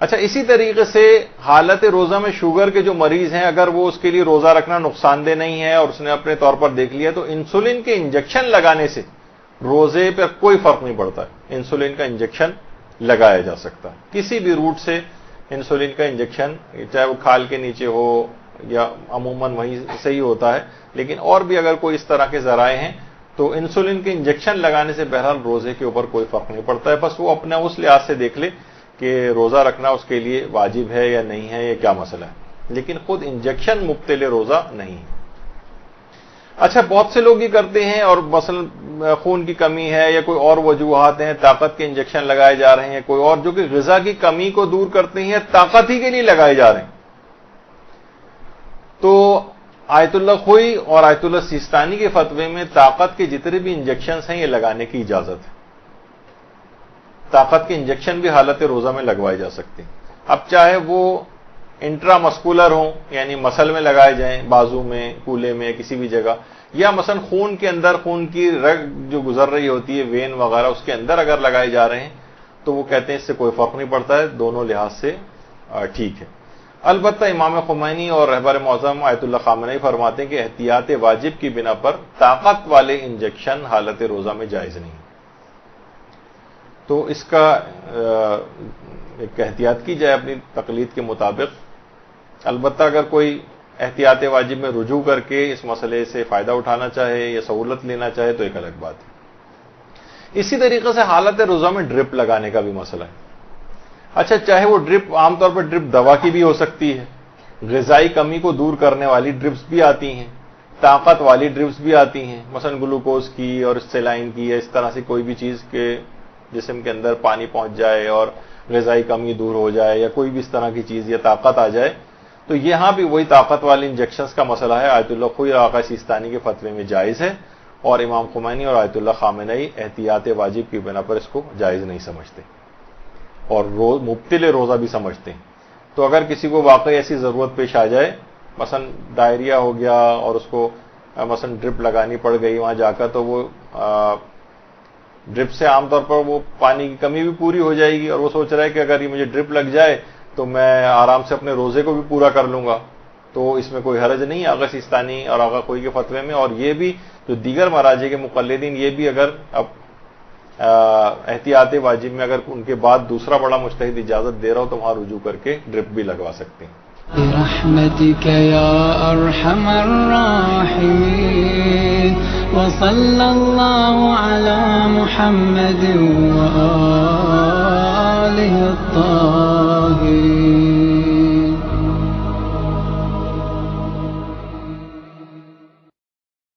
اچھا، اسی طریقے سے حالت روزہ میں شوگر کے جو مریض ہیں، اگر وہ اس کے لیے روزہ رکھنا نقصان دہ نہیں ہے اور اس نے اپنے طور پر دیکھ لیا، تو انسولین کے انجیکشن لگانے سے روزے پر کوئی فرق نہیں پڑتا ہے. انسولین کا انجیکشن لگایا جا سکتا ہے، کسی بھی روٹ سے انسولین کا انجیکشن، چاہے وہ کھال کے نیچے ہو یا عموماً وہیں سے ہی ہوتا ہے، لیکن اور بھی اگر کوئی اس طرح کے ذرائع ہیں تو انسولین کے انجیکشن لگانے سے بہرحال روزے کے اوپر کوئی فرق نہیں پڑتا ہے. بس وہ اپنا اس لحاظ سے دیکھ لے کہ روزہ رکھنا اس کے لیے واجب ہے یا نہیں ہے، یہ کیا مسئلہ ہے، لیکن خود انجیکشن مبتل روزہ نہیں ہے. اچھا، بہت سے لوگ یہ کرتے ہیں، اور مثلا خون کی کمی ہے یا کوئی اور وجوہات ہیں، طاقت کے انجیکشن لگائے جا رہے ہیں، کوئی اور جو کہ غذا کی کمی کو دور کرتے ہیں، طاقت ہی کے لیے لگائے جا رہے ہیں. تو آیت اللہ خوئی اور آیت اللہ سیستانی کے فتوے میں طاقت کے جتنے بھی انجیکشنز ہیں یہ لگانے کی اجازت ہے. طاقت کے انجیکشن بھی حالت روزہ میں لگوائے جا سکتے ہیں. اب چاہے وہ انٹرا مسکولر ہوں، یعنی مسل میں لگائے جائیں، بازو میں، کولے میں، کسی بھی جگہ، یا مثلا خون کے اندر، خون کی رگ جو گزر رہی ہوتی ہے، وین وغیرہ، اس کے اندر اگر لگائے جا رہے ہیں تو وہ کہتے ہیں اس سے کوئی فرق نہیں پڑتا ہے، دونوں لحاظ سے ٹھیک ہے. البتہ امام خمینی اور رہبر معظم آیت اللہ خامنئی فرماتے ہیں کہ احتیاط واجب کی بنا پر طاقت والے انجیکشن حالت روزہ میں جائز نہیں. تو اس کا ایک احتیاط کی جائے اپنی تقلید کے مطابق. البتہ اگر کوئی احتیاط واجب میں رجوع کر کے اس مسئلے سے فائدہ اٹھانا چاہے یا سہولت لینا چاہے تو ایک الگ بات ہے. اسی طریقے سے حالت روزہ میں ڈرپ لگانے کا بھی مسئلہ ہے. اچھا، چاہے وہ ڈرپ، عام طور پر ڈرپ دوا کی بھی ہو سکتی ہے، غذائی کمی کو دور کرنے والی ڈرپس بھی آتی ہیں، طاقت والی ڈرپس بھی آتی ہیں، مثلا گلوکوز کی اور سیلائن کی، یا اس طرح سے کوئی بھی چیز کے جسم کے اندر پانی پہنچ جائے اور غذائی کمی دور ہو جائے، یا کوئی بھی اس طرح کی چیز یا طاقت آ جائے. تو یہاں بھی وہی طاقت والے انجیکشنز کا مسئلہ ہے. آیت اللہ خوئی اور آقا سیستانی کے فتوے میں جائز ہے، اور امام خمینی اور آیت اللہ خامنئی احتیاط واجب کی بنا پر اس کو جائز نہیں سمجھتے اور مبتل روزہ بھی سمجھتے ہیں. تو اگر کسی کو واقعی ایسی ضرورت پیش آ جائے، مثلا ڈائریا ہو گیا اور اس کو مثلا ڈرپ لگانی پڑ گئی وہاں جا کر، تو وہ ڈرپ سے عام طور پر وہ پانی کی کمی بھی پوری ہو جائے گی، اور وہ سوچ رہا ہے کہ اگر یہ مجھے ڈرپ لگ جائے تو میں آرام سے اپنے روزے کو بھی پورا کر لوں گا، تو اس میں کوئی حرج نہیں آغا سیستانی اور آغا خوئی کے فتوے میں. اور یہ بھی جو دیگر مراجع کے مقلدین، یہ بھی اگر اب احتیاط واجب میں اگر ان کے بعد دوسرا بڑا مجتہد اجازت دے رہا ہو تو وہاں رجوع کر کے ڈرپ بھی لگوا سکتے ہیں. برحمتك يا أرحم الراحمين وصلى الله على محمد وآله الطاهرين.